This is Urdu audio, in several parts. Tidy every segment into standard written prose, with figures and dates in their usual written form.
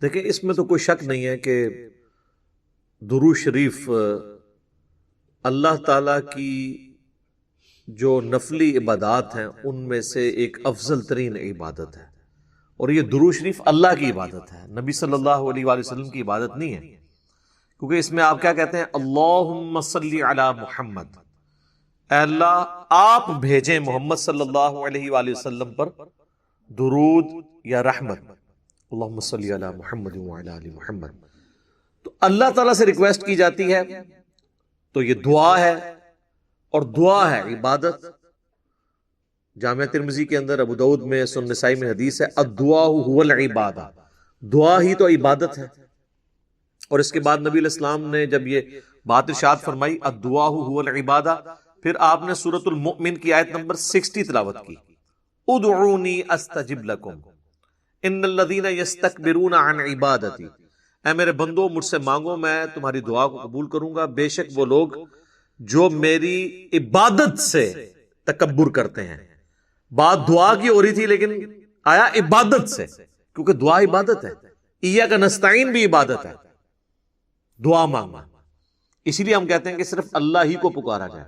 دیکھیں اس میں تو کوئی شک نہیں ہے کہ درود شریف اللہ تعالیٰ کی جو نفلی عبادات ہیں ان میں سے ایک افضل ترین عبادت ہے، اور یہ درود شریف اللہ کی عبادت ہے، نبی صلی اللہ علیہ وآلہ وسلم کی عبادت نہیں ہے، کیونکہ اس میں آپ کیا کہتے ہیں؟ اللہم صلی علی محمد، اے اللہ آپ بھیجیں محمد صلی اللہ علیہ وآلہ وسلم پر درود یا رحمت، اللہم صلی علی محمد وعلی آل محمد۔ تو اللہ تعالیٰ سے ریکویسٹ کی جاتی ہے، تو یہ دعا ہے، اور دعا ہے عبادت۔ جامعہ ترمذی کے اندر، ابو داؤد میں، سنن نسائی میں حدیث ہے الدعاء هو العبادہ، دعا ہی تو عبادت ہے۔ اور اس کے بعد نبی علیہ السلام نے جب یہ بات ارشاد فرمائی الدعاء هو العبادہ، پھر آپ نے سورۃ المؤمن کی آیت نمبر 60 تلاوت کی، ادعونی استجب لکم ان الذین یستکبرون عن عبادتی، اے میرے بندو مجھ سے مانگو میں تمہاری دعا کو قبول کروں گا، بے شک وہ لوگ جو میری عبادت سے تکبر کرتے ہیں۔ بات دعا کی ہو رہی تھی لیکن آیا عبادت سے، کیونکہ دعا عبادت ہے، ایاک نستعین بھی عبادت ہے، دعا مانگنا۔ اسی لیے ہم کہتے ہیں کہ صرف اللہ ہی کو پکارا جائے۔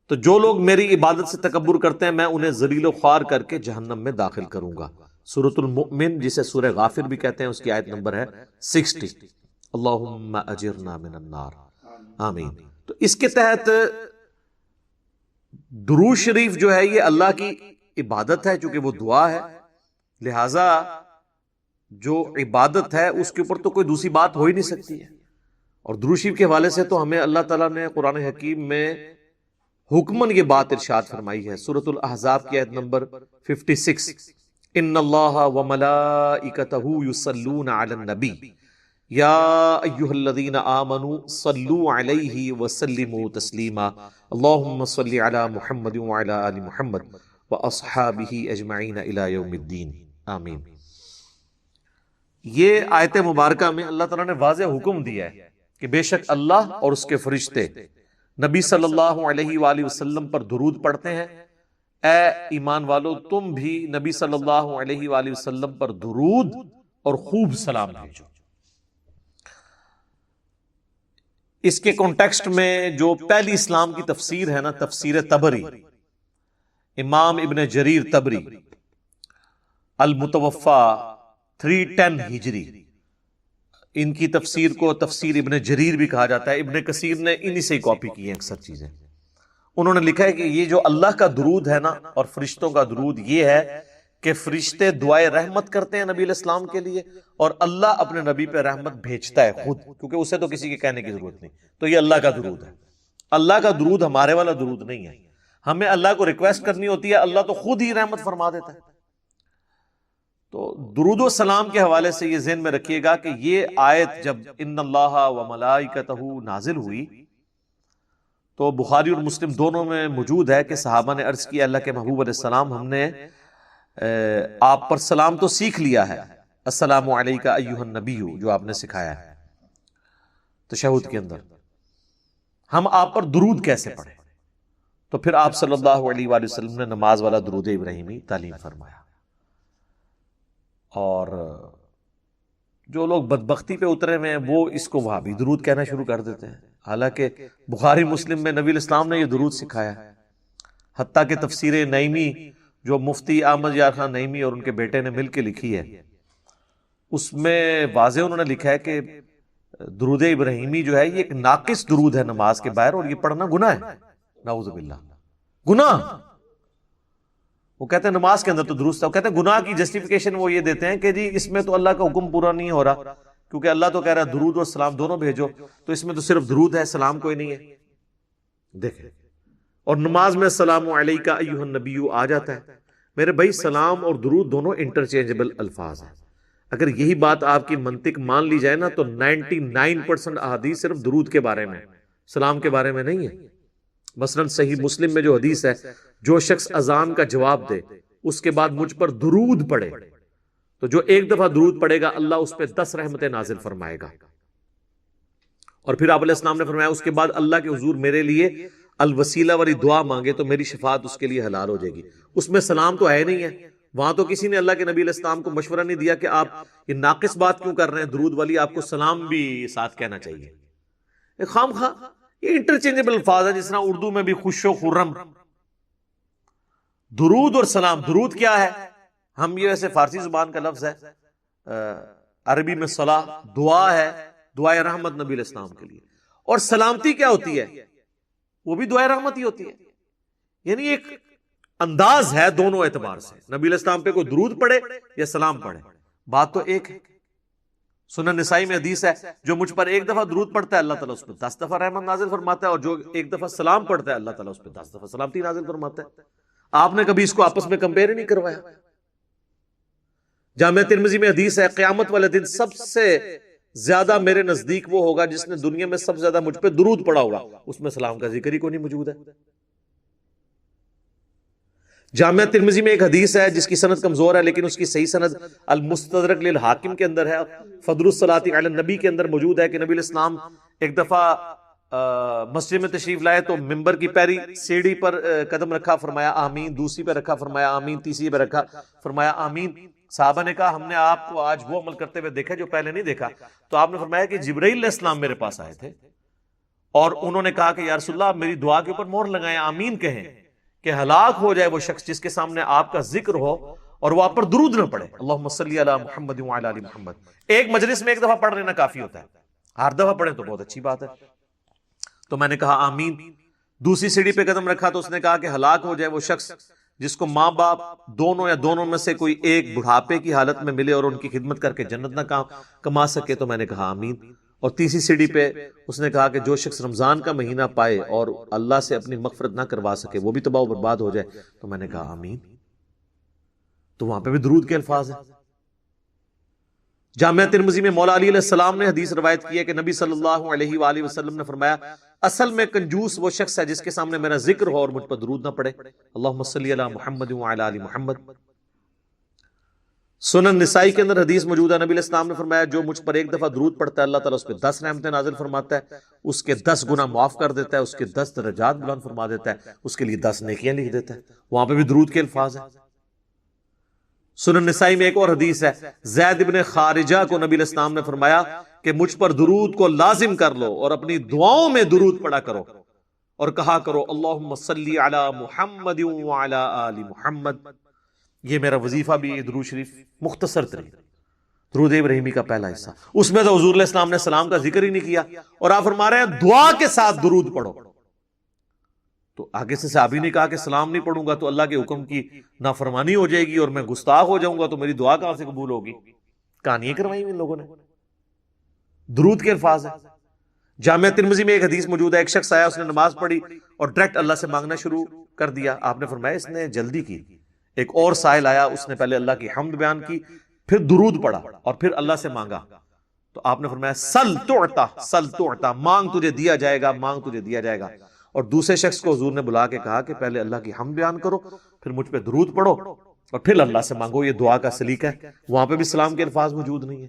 تو جو لوگ میری عبادت سے تکبر کرتے ہیں میں انہیں ذلیل و خوار کر کے جہنم میں داخل کروں گا۔ سورۃ المؤمن جسے سورہ غافر بھی کہتے ہیں، اس کی آیت نمبر ہے 60۔ اللہم اجرنا من النار، آمین۔ تو اس کے تحت درود شریف جو ہے یہ اللہ کی عبادت ہے، چونکہ وہ دعا ہے، لہٰذا جو عبادت ہے اس کے اوپر تو کوئی دوسری بات ہو ہی نہیں سکتی ہے۔ اور درود شریف کے حوالے سے تو ہمیں اللہ تعالیٰ نے قرآن حکیم میں حکمن یہ بات ارشاد فرمائی ہے، سورۃ الاحزاب کی آیت نمبر 56، ان اللہ وملائکتہ یصلون علی النبی یا ایھا الذین آمنوا صلوا علیہ وسلموا تسلیما اللہم صلی علی محمد وعلی آل محمد واصحابہ اجمعین الی یوم الدین، آمین۔ یہ آیت مبارکہ میں اللہ تعالیٰ نے واضح حکم دیا ہے کہ بے شک اللہ اور اس کے فرشتے نبی صلی اللہ علیہ وآلہ وسلم پر درود پڑھتے ہیں، اے ایمان والو تم بھی نبی صلی اللہ علیہ وآلہ وسلم پر درود اور خوب سلام بھیجو۔ اس کے کانٹیکسٹ میں جو پہلی اسلام کی تفسیر ہے نا، تفسیر طبری، امام ابن جریر طبری المتوفا 310 ہجری، ان کی تفسیر کو تفسیر ابن جریر بھی کہا جاتا ہے، ابن کثیر نے انہی سے ہی کاپی کی ہیں اکثر چیزیں۔ انہوں نے لکھا ہے کہ یہ جو اللہ کا درود ہے نا اور فرشتوں کا درود، یہ ہے کہ فرشتے دعائے رحمت کرتے ہیں نبی علیہ السلام کے لیے، اور اللہ اپنے نبی پہ رحمت بھیجتا ہے خود، کیونکہ اسے تو کسی کے کہنے کی ضرورت نہیں۔ تو یہ اللہ کا درود ہے۔ اللہ کا درود ہمارے والا درود نہیں ہے، ہمیں اللہ کو ریکویسٹ کرنی ہوتی ہے، اللہ تو خود ہی رحمت فرما دیتا ہے۔ تو درود و سلام کے حوالے سے یہ ذہن میں رکھیے گا کہ یہ آیت جب ان اللہ و ملائکتہ نازل ہوئی تو بخاری اور مسلم دونوں میں موجود ہے کہ صحابہ نے عرض کیا اللہ کے محبوب علیہ السلام ہم نے آپ پر سلام تو سیکھ لیا ہے، السلام علیکہ ایھا النبی، جو آپ نے سکھایا ہے تشہد کے اندر، ہم آپ پر درود کیسے پڑھیں؟ تو پھر آپ صلی اللہ علیہ وآلہ وسلم نے نماز والا درود ابراہیمی تعلیم فرمایا۔ اور جو لوگ بدبختی پہ اترے ہوئے ہیں وہ اس کو وہابی درود کہنا شروع کر دیتے ہیں، حالانکہ بخاری مسلم میں نبی علیہ السلام نے یہ درود سکھایا ہے۔ حتیٰ کہ تفسیر نعیمی جو مفتی احمد یار خان نعیمی اور ان کے بیٹے نے مل کے لکھی ہے، اس میں واضح انہوں نے لکھا ہے کہ درود ابراہیمی جو ہے یہ ایک ناقص درود ہے نماز کے باہر، اور یہ پڑھنا گناہ ہے، نعوذ باللہ، گناہ۔ وہ کہتے ہیں نماز کے اندر تو درست ہے، وہ کہتے ہیں گناہ کی جسٹیفیکیشن وہ یہ دیتے ہیں کہ جی اس میں تو اللہ کا حکم پورا نہیں ہو رہا، کیونکہ اللہ تو کہہ رہا ہے درود اور سلام دونوں بھیجو، تو اس میں تو صرف درود ہے، سلام کوئی نہیں ہے۔ دیکھیں، اور نماز میں السلام علیکہ ایھا النبی آ جاتا ہے۔ میرے بھائی سلام اور درود دونوں انٹرچینجبل الفاظ ہیں۔ اگر یہی بات آپ کی منطق مان لی جائے نا تو 99% احادیث صرف درود کے بارے میں، سلام کے بارے میں نہیں ہے۔ مثلا صحیح مسلم میں جو حدیث ہے، جو شخص اذان کا جواب دے اس کے بعد مجھ پر درود پڑھے تو جو ایک دفعہ درود پڑھے گا اللہ اس پہ 10 رحمتیں نازل فرمائے گا۔ اور پھر آپ علیہ السلام نے فرمایا اس کے بعد اللہ کے حضور میرے لیے الوسیلہ والی دعا مانگے تو میری شفاعت اس کے لیے حلال ہو جائے گی۔ اس میں سلام تو ہے نہیں ہے، وہاں تو کسی نے اللہ کے نبی علیہ السلام کو مشورہ نہیں دیا کہ آپ یہ ناقص بات کیوں کر رہے ہیں، درود والی آپ کو سلام بھی ساتھ کہنا چاہیے۔ خام خواہ یہ انٹرچینجبل الفاظ ہے، جس طرح اردو میں بھی خوش و خرم، درود اور سلام۔ درود کیا ہے؟ ہم یہ ویسے فارسی زبان کا لفظ ہے، عربی میں صلاح دعا ہے، دعائے رحمت نبی علیہ السلام کے لیے۔ اور سلامتی کیا ہوتی ہے؟ وہ بھی دعائے رحمت ہی ہوتی ہے، یعنی ایک انداز ہے دونوں اعتبار سے، نبی علیہ السلام پہ کوئی درود پڑھے یا سلام پڑھے، بات تو ایک ہے۔ سنن نسائی میں حدیث ہے، جو مجھ پر ایک دفعہ درود پڑھتا ہے اللہ تعالیٰ اس پہ 10 دفعہ رحمت نازل فرماتا ہے، اور جو ایک دفعہ سلام پڑھتا ہے اللہ تعالیٰ اس پہ 10 دفعہ سلامتی نازل فرماتا ہے۔ آپ نے کبھی اس کو آپس میں کمپیئر نہیں کروایا؟ جامعہ ترمذی میں حدیث ہے، قیامت والے دن سب سے زیادہ میرے نزدیک وہ ہوگا جس نے دنیا میں سب سے زیادہ مجھ پہ درود پڑھا ہوگا، اس میں سلام کا ذکر ہی کوئی نہیں موجود ہے۔ جامعہ ترمذی میں ایک حدیث ہے جس کی سند کمزور ہے، لیکن اس کی صحیح سند المستدرک للحاکم کے اندر ہے، فضل الصلاۃ علی النبی کے اندر موجود ہے کہ نبی علیہ السلام ایک دفعہ مسجد میں تشریف لائے تو ممبر کی پہلی سیڑھی پر قدم رکھا، فرمایا آمین، دوسری پہ رکھا، فرمایا آمین، تیسری پہ رکھا، فرمایا آمین۔ صحابہ نے کہا ہم نے آپ کو آج وہ عمل کرتے ہوئے دیکھا جو پہلے نہیں دیکھا، تو آپ نے فرمایا کہ جبرائیل علیہ السلام میرے پاس آئے تھے اور انہوں نے کہا کہ یا رسول اللہ میری دعا کے اوپر مہر لگائیں، آمین کہیں کہ ہلاک ہو جائے وہ شخص جس کے سامنے آپ کا ذکر ہو اور وہ آپ پر درود نہ پڑے، اللہم صلی علی محمد وعلی آل محمد۔ ایک مجلس میں ایک دفعہ پڑھ لینا کافی ہوتا ہے، ہر دفعہ پڑھیں تو بہت اچھی بات ہے۔ تو میں نے کہا آمین۔ دوسری سیڑھی پہ قدم رکھا تو اس نے کہا کہ ہلاک ہو جائے وہ شخص جس کو ماں باپ دونوں یا دونوں میں سے کوئی ایک بڑھاپے کی حالت میں ملے اور ان کی خدمت کر کے جنت نہ کما سکے، تو میں نے کہا آمین۔ اور تیسری سیڑھی پہ اس نے کہا کہ جو شخص رمضان کا مہینہ پائے اور اللہ سے اپنی مغفرت نہ کروا سکے، وہ بھی تباہ و برباد ہو جائے، تو میں نے کہا آمین۔ تو وہاں پہ بھی درود کے الفاظ ہیں۔ جامعہ ترمذی میں مولا علی علیہ السلام نے حدیث روایت کی ہے کہ نبی صلی اللہ علیہ وآلہ وسلم نے فرمایا اصل میں کنجوس وہ شخص ہے جس کے سامنے میرا ذکر ہو اور مجھ پر درود نہ پڑے، اللہم صلی علی محمد وعلی آل محمد۔ سنن نسائی کے اندر حدیث موجود ہے، نبی علیہ السلام نے فرمایا جو مجھ پر ایک دفعہ درود پڑتا ہے اللہ تعالیٰ اس پہ 10 رحمتیں نازل فرماتا ہے، اس کے 10 گناہ معاف کر دیتا ہے، اس کے 10 درجات بلند فرما دیتا ہے، اس کے لیے 10 نیکیاں لکھ دیتا ہے۔ وہاں پہ بھی درود کے الفاظ ہیں۔ سنن نسائی میں ایک اور حدیث ہے، زید بن خارجہ کو نبی علیہ السلام نے فرمایا کہ مجھ پر درود کو لازم کر لو اور اپنی دعاؤں میں درود پڑھا کرو اور کہا کرو اللہم صلی علی محمد وعلی آل محمد۔ یہ میرا وظیفہ بھی ہے، درود شریف مختصر ترین درود ابراہیمی کا پہلا حصہ، اس میں تو حضور علیہ السلام نے سلام کا ذکر ہی نہیں کیا، اور آپ فرما رہے ہیں دعا کے ساتھ درود پڑھو۔ تو آگے سے صحابی نے کہا کہ سلام نہیں پڑھوں گا تو اللہ کے حکم کی نافرمانی ہو جائے گی اور میں گستاخ ہو جاؤں گا، تو میری دعا کہاں سے قبول ہوگی؟ کہانیاں کروائی ان لوگوں نے۔ درود کے الفاظ ہیں۔ جامعہ ترمذی میں ایک حدیث موجود ہے، ایک شخص آیا، اس نے نماز پڑھی اور ڈائریکٹ اللہ سے مانگنا شروع کر دیا۔ آپ نے فرمایا اس نے جلدی کی۔ ایک اور سائل آیا، اس نے پہلے اللہ کی حمد بیان کی، پھر درود پڑھا اور پھر اللہ سے مانگا۔ تو آپ نے فرمایا سل تعطا، سل تعطا، مانگ تجھے دیا جائے گا، مانگ تجھے دیا جائے گا۔ اور دوسرے شخص کو حضور نے بلا کے کہا کہ پہلے اللہ کی حمد بیان کرو، پھر مجھ پہ درود پڑھو اور پھر اللہ سے مانگو۔ یہ دعا کا سلیقہ ہے۔ وہاں پہ بھی سلام کے الفاظ موجود نہیں ہیں۔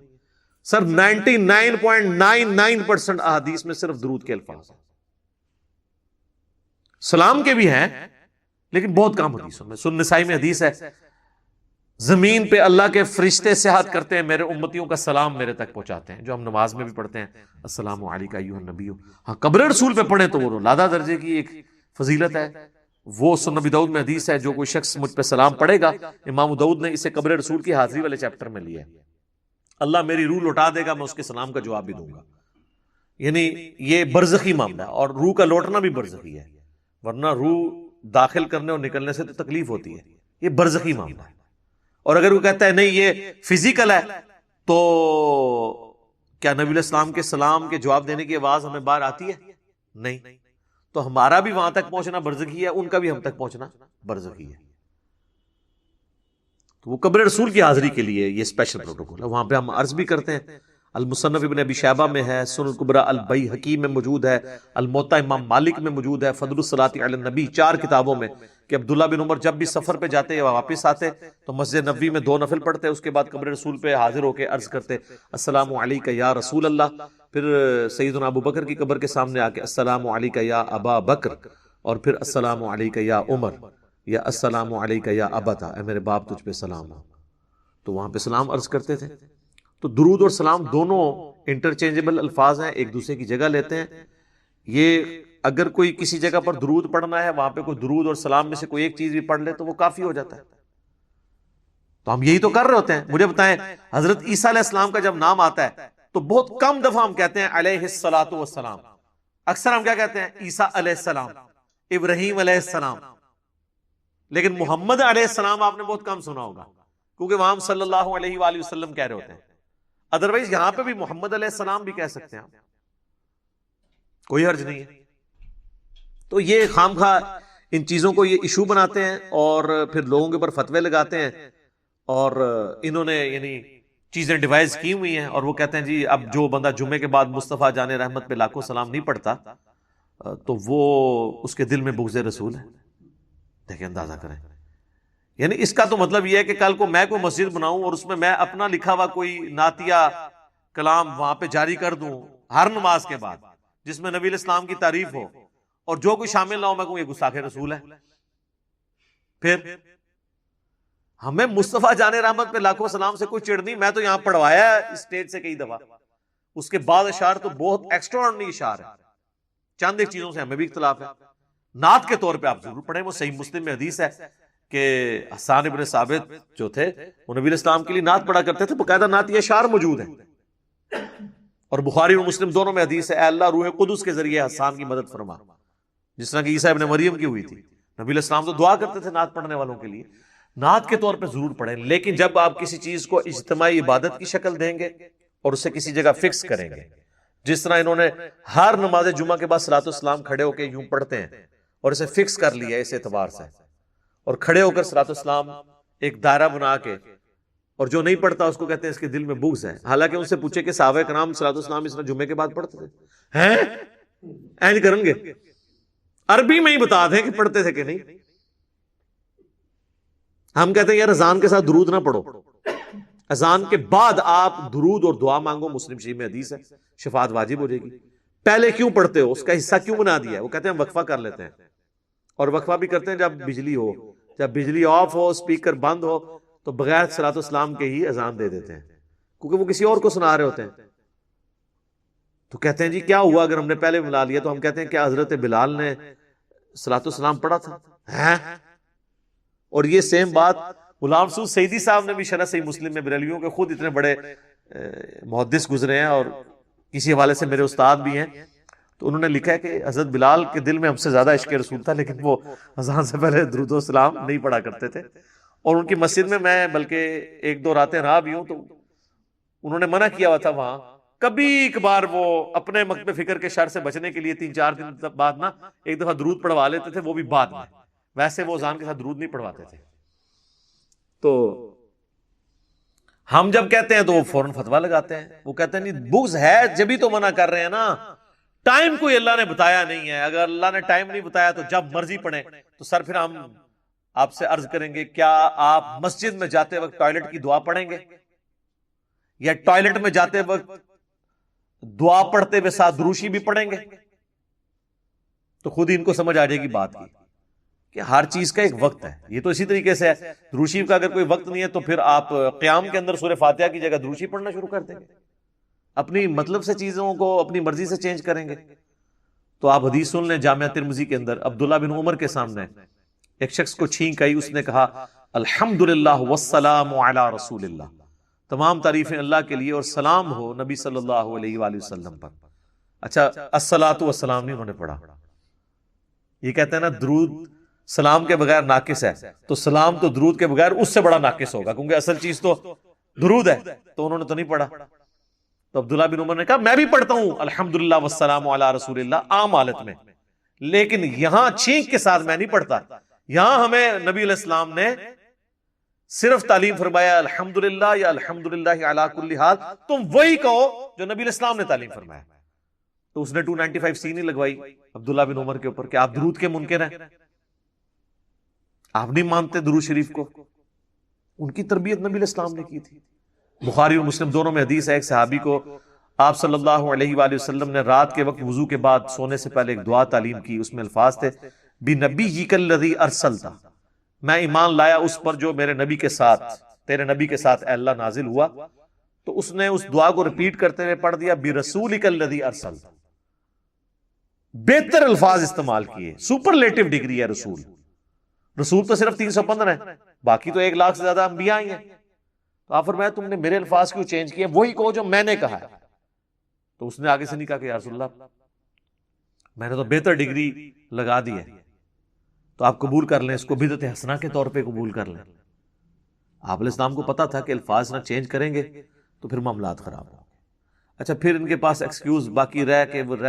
سر 99.99% احادیث میں صرف درود کے الفاظ ہیں، سلام کے بھی ہیں لیکن بہت کم حدیثوں میں۔ سنن نسائی میں حدیث ہے زمین پہ اللہ کے فرشتے سیاحت کرتے ہیں، میرے امتیوں کا سلام میرے تک پہنچاتے ہیں، جو ہم نماز میں بھی پڑھتے ہیں السلام علیکہ ایھا النبی۔ ہاں قبر رسول پہ پڑھیں تو وہ لادہ درجے کی ایک فضیلت ہے۔ وہ سنن ابی داؤد میں حدیث ہے جو کوئی شخص مجھ پہ سلام پڑھے گا، امام داؤد نے اسے قبر رسول کی حاضری والے چیپٹر میں لیا ہے، اللہ میری روح لوٹا دے گا، میں اس کے سلام کا جواب بھی دوں گا۔ یعنی یہ برزخی معاملہ ہے، اور روح کا لوٹنا بھی برزخی ہے، ورنہ روح داخل کرنے اور نکلنے سے تو تکلیف ہوتی ہے، یہ برزخی معاملہ ہے۔ اور اگر وہ کہتا ہے نہیں یہ فزیکل ہے، تو کیا نبی علیہ السلام کے سلام کے جواب دینے کی آواز ہمیں باہر آتی ہے؟ نہیں، تو ہمارا بھی وہاں تک پہنچنا برزخی ہے، ان کا بھی ہم تک پہنچنا برزخی ہے۔ تو وہ قبر رسول کی حاضری کے لیے یہ اسپیشل پروٹوکول ہے، وہاں پہ ہم عرض بھی کرتے ہیں۔ المصنف ابن ابی شیبہ میں ہے، سنن الکبریٰ البیہقی میں موجود ہے، الموطا امام مالک میں موجود ہے، فضل الصلاۃ علی النبی 4 کتابوں میں، کہ عبداللہ بن عمر جب بھی سفر پہ جاتے یا واپس آتے تو مسجد نبوی میں 2 نفل پڑھتے، اس کے بعد قبر رسول پہ حاضر ہو کے عرض کرتے السلام علیکہ یا رسول اللہ، پھر سیدنا ابو بکر کی قبر کے سامنے آ کے السلام علیکہ یا ابا بکر، اور پھر السلام علیکہ یا عمر۔ یا السلام علیک یا ابتا، اے میرے باپ تجھ پہ سلام ہو، تو وہاں پہ سلام عرض کرتے تھے۔ تو درود اور سلام دونوں انٹرچینجبل الفاظ ہیں، ایک دوسرے کی جگہ لیتے ہیں۔ یہ اگر کوئی کسی جگہ پر درود پڑھنا ہے، وہاں پہ کوئی درود اور سلام میں سے کوئی ایک چیز بھی پڑھ لے تو وہ کافی ہو جاتا ہے۔ تو ہم یہی تو کر رہے ہوتے ہیں۔ مجھے بتائیں، حضرت عیسیٰ علیہ السلام کا جب نام آتا ہے تو بہت کم دفعہ ہم کہتے ہیں علیہ الصلاۃ والسلام، اکثر ہم کیا کہتے ہیں؟ عیسیٰ علیہ السلام، ابراہیم علیہ السلام۔ لیکن محمد علیہ السلام آپ نے بہت کم سنا ہوگا، کیونکہ وہاں ہم صلی اللہ علیہ وآلہ وسلم کہہ رہے ہوتے ہیں۔ ادروائز یہاں پہ بھی محمد علیہ السلام بھی کہہ سکتے ہیں، کوئی حرج نہیں ہے۔ تو یہ خام خواہ ان چیزوں کو یہ ایشو بناتے ہیں اور پھر لوگوں کے اوپر فتوے لگاتے ہیں، اور انہوں نے یعنی چیزیں ڈیوائز کی ہوئی ہیں، اور وہ کہتے ہیں جی اب جو بندہ جمعے کے بعد مصطفیٰ جان رحمت پہ لاکھوں سلام نہیں پڑھتا تو وہ اس کے دل میں بغض رسول ہے۔ دیکھیں، اندازہ کریں، یعنی اس کا تو مطلب یہ ہے کہ کل کو میں کوئی مسجد بناؤں اور اس میں میں اپنا لکھا ہوا کوئی نعتیہ کلام وہاں پہ جاری کر دوں ہر نماز کے بعد، جس میں نبی علیہ السلام کی تعریف ہو، اور جو کوئی شامل نہ ہو میں کہوں یہ گستاخ رسول ہے۔ پھر ہمیں مصطفیٰ جان رحمت پہ لاکھوں سلام سے کوئی چڑ نہیں، میں تو یہاں پڑھوایا ہے اسٹیج سے کئی دفعہ، اس کے بعد اشعار تو بہت ایکسٹراآرڈنری اشعار ہے، چند ایک چیزوں سے ہمیں بھی اختلاف ہے۔ نعت کے طور پہ آپ ضرور پڑھیں، وہ صحیح مسلم میں حدیث ہے کہ حسان ابن ثابت جو تھے وہ نبی علیہ السلام کے لیے نعت پڑھا کرتے تھے، باقاعدہ نعت اشعار موجود ہیں، اور بخاری اور مسلم دونوں میں حدیث ہے اے اللہ روح قدس کے ذریعے حسان کی مدد فرما، جس طرح کہ عیسیٰ ابن مریم کی ہوئی تھی۔ نبی علیہ السلام تو دعا کرتے تھے نعت پڑھنے والوں کے لیے۔ نعت کے طور پہ ضرور پڑھیں، لیکن جب آپ کسی چیز کو اجتماعی عبادت کی شکل دیں گے اور اسے کسی جگہ فکس کریں گے، جس طرح انہوں نے ہر نماز جمعہ کے بعد صلاۃ والسلام کھڑے ہو کے یوں پڑھتے ہیں اور اسے فکس کر لیا اس اعتبار سے، اور کھڑے ہو کر صلاۃ والسلام ایک دائرہ بنا کے، اور جو نہیں پڑھتا اس کو کہتے ہیں اس کے دل میں بغض ہے۔ حالانکہ ان سے پوچھے کہ صحابہ کرام صلاۃ والسلام اس طرح جمعے کے بعد پڑھتے تھے، ہیں اینج کریں گے؟ عربی میں ہی بتا دیں کہ پڑھتے تھے کہ نہیں۔ ہم کہتے ہیں یار اذان کے ساتھ درود نہ پڑھو، اذان کے بعد آپ درود اور دعا مانگو، مسلم شریف میں حدیث ہے، شفاعت واجب ہو جائے گی۔ پہلے کیوں پڑھتے ہو؟ اس کا حصہ کیوں بنا دیا ہے؟ وہ کہتے ہیں ہم وقفہ کر لیتے ہیں، اور وقفہ بھی کرتے ہیں جب بجلی ہو، جب بجلی آف ہو، اسپیکر بند ہو، تو بغیر صلاۃ والسلام کے ہی اذان دے دیتے ہیں، کیونکہ وہ کسی اور کو سنا رہے ہوتے ہیں۔ تو کہتے ہیں جی کیا ہوا اگر ہم نے پہلے ملا لیا؟ تو ہم کہتے ہیں کیا حضرت بلال نے صلاۃ والسلام پڑھا تھا؟ اور یہ سیم بات غلام سعود سعیدی صاحب نے بھی شرح صحیح مسلم میں، بریلویوں کے خود اتنے بڑے محدث گزرے ہیں اور کسی حوالے سے میرے استاد بھی ہیں، تو انہوں نے لکھا ہے کہ حضرت بلال کے دل میں ہم سے زیادہ عشق رسول تھا، لیکن وہ اذان سے پہلے درود و سلام نہیں پڑھا کرتے تھے۔ اور ان کی مسجد میں میں بلکہ ایک دو راتیں رہا بھی ہوں، تو انہوں نے منع کیا ہوا تھا وہاں، کبھی کبھار وہ اپنے مکتب فکر کے شر سے بچنے کے لیے 3-4 دن بعد نا ایک دفعہ درود پڑھوا لیتے تھے، وہ بھی بعد میں، ویسے وہ اذان کے ساتھ درود نہیں پڑھواتے تھے۔ تو ہم جب کہتے ہیں تو وہ فوراً فتویٰ لگاتے ہیں، وہ کہتے ہیں نہیں بغض ہے جبھی تو منع کر رہے ہیں نا، ٹائم کوئی اللہ نے بتایا نہیں ہے، اگر اللہ نے ٹائم نہیں بتایا تو جب مرضی پڑھیں۔ تو سر پھر ہم آپ سے عرض کریں گے کیا آپ مسجد میں جاتے وقت ٹوائلٹ کی دعا پڑھیں گے، یا ٹوائلٹ میں جاتے وقت دعا پڑھتے ہوئے ساتھ دروشی بھی پڑھیں گے؟ تو خود ہی ان کو سمجھ آ جائے گی بات کی کہ ہر چیز کا ایک وقت ہے۔ یہ تو اسی طریقے سے ہے، دروشی کا اگر کوئی وقت نہیں ہے تو پھر آپ قیام کے اندر سورہ فاتحہ کی جگہ دروشی پڑھنا شروع کر دیں گے، اپنی مطلب سے چیزوں کو اپنی مرضی سے چینج کریں گے۔ تو آپ حدیث سن لیں، جامعہ ترمذی کے اندر عبداللہ بن عمر کے سامنے ایک شخص کو چھینک آئی، اس نے کہا الحمدللہ والسلام علی رسول اللہ، تمام تعریفیں اللہ کے لیے اور سلام ہو نبی صلی اللہ علیہ وآلہ وسلم پر۔ اچھا الصلاۃ والسلام نہیں انہوں نے پڑھا۔ یہ کہتے ہیں نا درود سلام کے بغیر ناقص ہے، تو سلام تو درود کے بغیر اس سے بڑا ناقص ہوگا، کیونکہ اصل چیز تو درود ہے، تو انہوں نے تو نہیں پڑھا۔ تو عبداللہ بن عمر نے کہا میں بھی پڑھتا ہوں الحمدللہ والسلام علی رسول اللہ عام حالت میں، لیکن یہاں چھینک کے ساتھ میں نہیں پڑھتا۔ یہاں ہمیں نبی علیہ السلام نے صرف تعلیم فرمایا الحمدللہ یا الحمدللہ علی کل حال، تم وہی کہو جو نبی علیہ السلام نے تعلیم فرمایا۔ تو اس نے 295 نہیں لگوائی عبداللہ بن عمر کے اوپر کہ آپ درود کے منکر ہیں، آپ نہیں مانتے درود شریف کو۔ ان کی تربیت نبی علیہ السلام نے کی تھی۔ بخاری اور مسلم دونوں میں حدیث ہے، ایک صحابی کو آپ صلی اللہ علیہ وآلہ وسلم نے رات کے وقت وضو کے بعد سونے سے پہلے ایک دعا تعلیم کی، اس میں الفاظ تھے بِنَبِيِّكَ الَّذِي أَرْسَلْتَ، میں ایمان لایا اس پر جو میرے نبی کے ساتھ، تیرے نبی کے ساتھ اے اللہ نازل ہوا، تو اس نے اس دعا کو ریپیٹ کرتے ہوئے پڑھ دیا برسولک الذی ارسلت، بہتر الفاظ استعمال کیے، سپرلیٹو ڈگری ہے رسول. رسول تو صرف 315 ہیں، باقی تو 1,00,000 سے زیادہ انبیاء ہی ہیں. تو آپ فرمایا تم نے میرے الفاظ کیوں چینج کیے، وہی کہو جو میں نے کہا ہے. تو اس نے آگے سے نہیں کہا کہ یا رسول اللہ میں نے تو بہتر ڈگری لگا دی ہے، تو آپ قبول کر لیں، اس کو بدعت حسنہ کے طور پہ قبول کر لیں. آپ علیہ السلام کو پتا تھا کہ الفاظ نہ چینج کریں گے تو پھر معاملات خراب ہوں گے. اچھا پھر ان کے پاس ایکسکیوز باقی رہ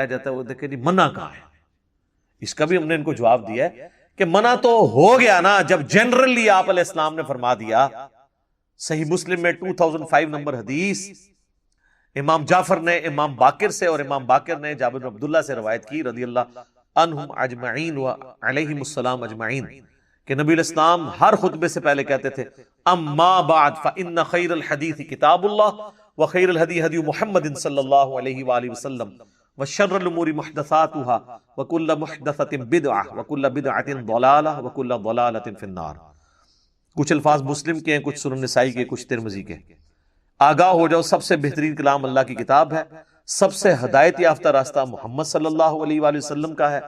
جاتا ہے، وہ دیکھیں جی منع کہاں ہے. اس کا بھی ہم نے ان کو جواب دیا ہے کہ منع تو ہو گیا نا جب جنرلی آپ علیہ السلام نے فرما دیا. صحیح مسلم میں 2005 نمبر حدیث امام جعفر نے امام باقر سے، اور امام باقر نے جابر بن عبداللہ سے روایت کی رضی اللہ عنہم اجمعین و علیہم السلام اجمعین، کہ نبی علیہ السلام ہر خطبے سے پہلے کہتے تھے اما بعد فإن خیر الحدیث کتاب اللہ وخیر الہدی ہدی محمد صلی اللہ علیہ وآلہ وسلم وشر الامور محدثاتها وکل محدثۃ بدعہ وکل بدعۃ ضلالہ وکل ضلالۃ فی النار. کچھ الفاظ مسلم کے ہیں، کچھ سنن نسائی کے، کچھ ترمذی کے. آگاہ ہو جاؤ سب سے بہترین کلام اللہ کی کتاب ہے، سب سے ہدایت یافتہ راستہ محمد صلی اللہ علیہ وآلہ وسلم کا ہے.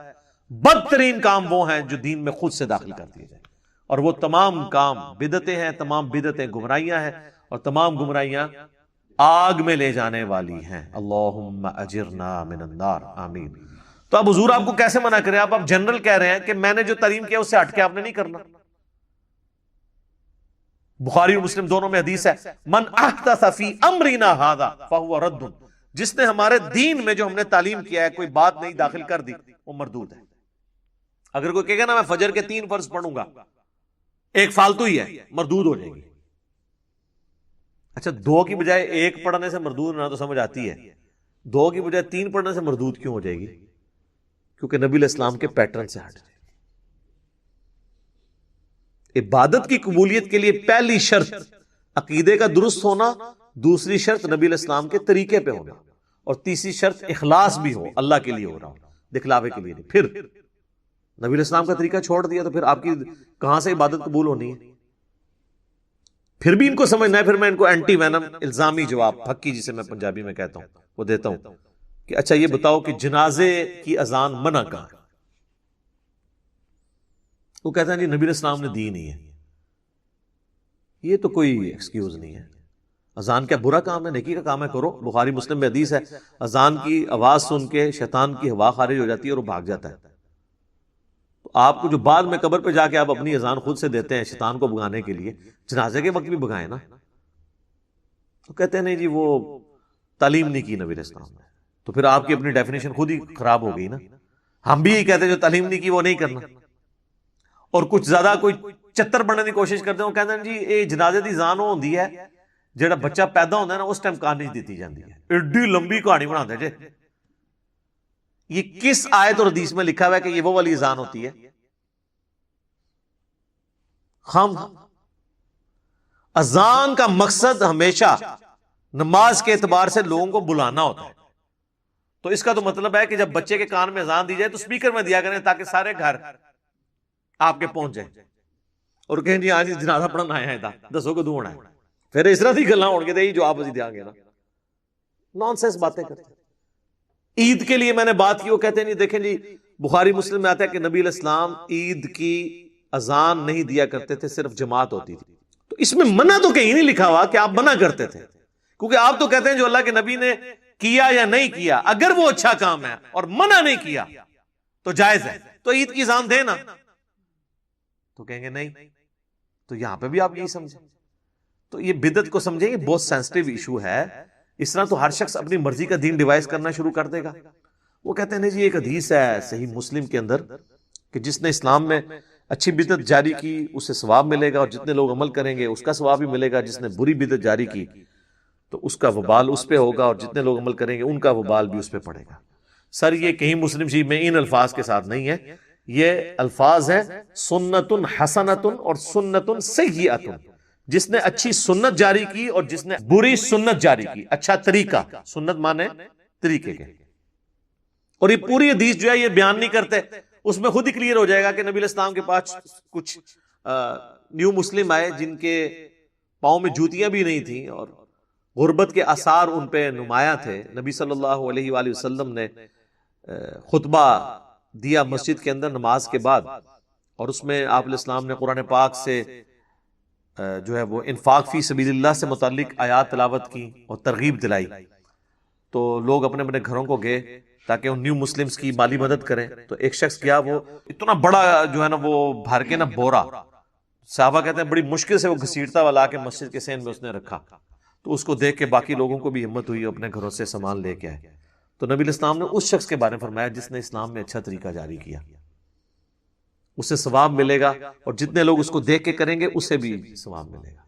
بدترین کام وہ ہیں جو دین میں خود سے داخل کر دیے جائیں، اور وہ تمام کام بدعتیں ہیں، تمام بدعتیں گمراہیاں ہیں، اور تمام گمراہیاں آگ میں لے جانے والی ہیں. اللہم اجرنا من النار، آمین. تو اب حضور آپ کو کیسے منع کریں؟ آپ جنرل کہہ رہے ہیں کہ میں نے جو تعلیم کیا اس سے ہٹ کے آپ نے نہیں کرنا. بخاری اور مسلم دونوں میں حدیث ہے من احدث فی امرنا ھذا فہو رد، جس نے ہمارے دین میں جو ہم نے تعلیم کیا ہے کوئی بات نہیں داخل کر دی وہ مردود ہے. اگر کوئی کہے گا نا میں فجر کے 3 فرض پڑھوں گا، ایک فالتو ہی ہے، مردود ہو جائے گی. اچھا 2 کی بجائے 1 پڑھنے سے مردود ہونا تو سمجھ آتی ہے، 2 کی بجائے 3 پڑھنے سے مردود کیوں ہو جائے گی؟ کیونکہ نبی علیہ السلام کے پیٹرن سے ہٹ جائے. عبادت کی قبولیت کے لیے پہلی شرط عقیدے کا درست ہونا، دوسری شرط نبی علیہ السلام کے طریقے پہ ہونا، اور تیسری شرط اخلاص بھی ہو، اللہ کے لیے ہو رہا ہو، دکھلاوے کے لیے نہیں. پھر نبی علیہ السلام کا طریقہ چھوڑ دیا تو پھر آپ کی کہاں سے عبادت قبول ہونی ہے؟ پھر بھی ان کو سمجھنا ہے. پھر میں ان کو اینٹی وینم الزامی جواب، پھکی جسے میں پنجابی میں کہتا ہوں، وہ دیتا ہوں کہ اچھا یہ بتاؤ کہ جنازے کی اذان منع کہاں ہے؟ وہ کہتے ہیں جی نبی علیہ السلام نے دی نہیں ہے. یہ تو کوئی ایکسکیوز نہیں ہے. اذان کیا برا کام ہے؟ نیکی کا کام ہے، کرو. بخاری مسلم میں حدیث ہے اذان کی آواز سن کے شیطان کی ہوا خارج ہو جاتی ہے اور وہ بھاگ جاتا ہے. تو آپ کو جو بعد میں قبر پہ جا کے آپ اپنی اذان خود سے دیتے ہیں شیطان کو بھگانے کے لیے، جنازے کے وقت بھی بھگائیں نا. تو کہتے ہیں نہیں جی وہ تعلیم نہیں کی نبی علیہ السلام نے. تو پھر آپ کی اپنی ڈیفینیشن خود ہی خراب ہو گئی نا. ہم بھی یہی کہتے ہیں جو تعلیم نہیں کی وہ نہیں کرنا. اور کچھ زیادہ کوئی چتر بننے کی کوشش کرتے ہیں، وہ کہتے ہیں جی یہ جنازے دی اذان ہوندی ہے جڑا بچہ پیدا ہوتا ہے نا اس ٹائم کہانی دیتی جاتی ہے. ایڈی لمبی کہانی بناتے جی. یہ کس آیت اور حدیث میں لکھا ہوا ہے کہ یہ وہ والی اذان ہوتی ہے؟ اذان کا مقصد ہمیشہ نماز کے اعتبار سے لوگوں کو بلانا ہوتا ہے. تو اس کا تو مطلب ہے کہ جب بچے کے کان میں اذان دی جائے تو سپیکر میں دیا کریں تاکہ سارے گھر آپ کے پہنچ جائیں اور کہیں جی آج جنازہ پڑھنا آیا ہے دسو کدوں ہونا ہے. پھر اس طرح کی گلاں ہون گے جو آپ دیا گے نا. نان سینس باتیں کرتے ہیں. عید کے لیے میں نے بات کی، وہ کہتے ہیں نہیں دیکھیں جی بخاری مسلم میں آتا ہے کہ نبی علیہ السلام عید کی اذان نہیں دیا کرتے تھے، صرف جماعت ہوتی تھی. تو اس میں منع تو کہیں نہیں لکھا ہوا کہ آپ منع کرتے تھے، کیونکہ آپ تو کہتے ہیں جو اللہ کے نبی نے کیا یا نہیں کیا اگر وہ اچھا کام ہے اور منع نہیں کیا تو جائز ہے، تو عید کی اذان دے نا. تو کہیں گے نہیں. تو یہاں پہ بھی آپ یہی سمجھیں. تو یہ بدعت کو سمجھیں، یہ بہت سینسٹیو ایشو ہے. اس طرح تو ہر شخص اپنی مرضی کا دین ڈیوائز کرنا شروع کر دے گا. وہ کہتے ہیں نہیں جی ایک حدیث ہے صحیح مسلم کے اندر کہ جس نے اسلام میں اچھی بدعت جاری کی اسے ثواب ملے گا، اور جتنے لوگ عمل کریں گے اس کا ثواب بھی ملے گا. جس نے بری بدعت جاری کی تو اس کا وبال اس پہ ہوگا، اور جتنے لوگ عمل کریں گے ان کا وبال بھی اس پہ پڑے گا. سر یہ کہیں مسلم شریف میں ان الفاظ کے ساتھ نہیں ہے. یہ الفاظ ہے سنت حسنت اور سنت سیئۃ. جس نے اچھی سنت جاری کی اور جس نے بری سنت جاری کی. اچھا طریقہ، سنت مانے طریقے کے. اور یہ پوری حدیث جو ہے یہ بیان نہیں کرتے، اس میں خود ہی کلیئر ہو جائے گا کہ نبی علیہ السلام کے پاس کچھ نیو مسلم آئے جن کے پاؤں میں جوتیاں بھی نہیں تھیں اور غربت کے آثار ان پہ نمایاں تھے. نبی صلی اللہ علیہ وآلہ وسلم نے خطبہ دیا مسجد کے اندر نماز کے بعد، اور اس میں آپ علیہ السلام نے قرآن پاک سے جو ہے وہ انفاق فی سبیل اللہ سے متعلق آیات تلاوت کی اور ترغیب دلائی. تو لوگ اپنے اپنے گھروں کو گئے تاکہ ان نیو مسلمز کی مالی مدد کریں. تو ایک شخص کیا، وہ اتنا بڑا جو ہے نا وہ بھر کے نا بورا، صحابہ کہتے ہیں بڑی مشکل سے وہ گھسیٹتا ہوا لا کے مسجد کے سین میں اس نے رکھا. تو اس کو دیکھ کے باقی لوگوں کو بھی ہمت ہوئی، اپنے گھروں سے سامان لے کے آئے. تو نبی علیہ السلام نے اس شخص کے بارے میں فرمایا جس نے اسلام میں اچھا طریقہ جاری کیا، اسے ثواب ملے گا، اور جتنے لوگ اس کو دیکھ کے کریں گے اسے بھی ثواب ملے گا.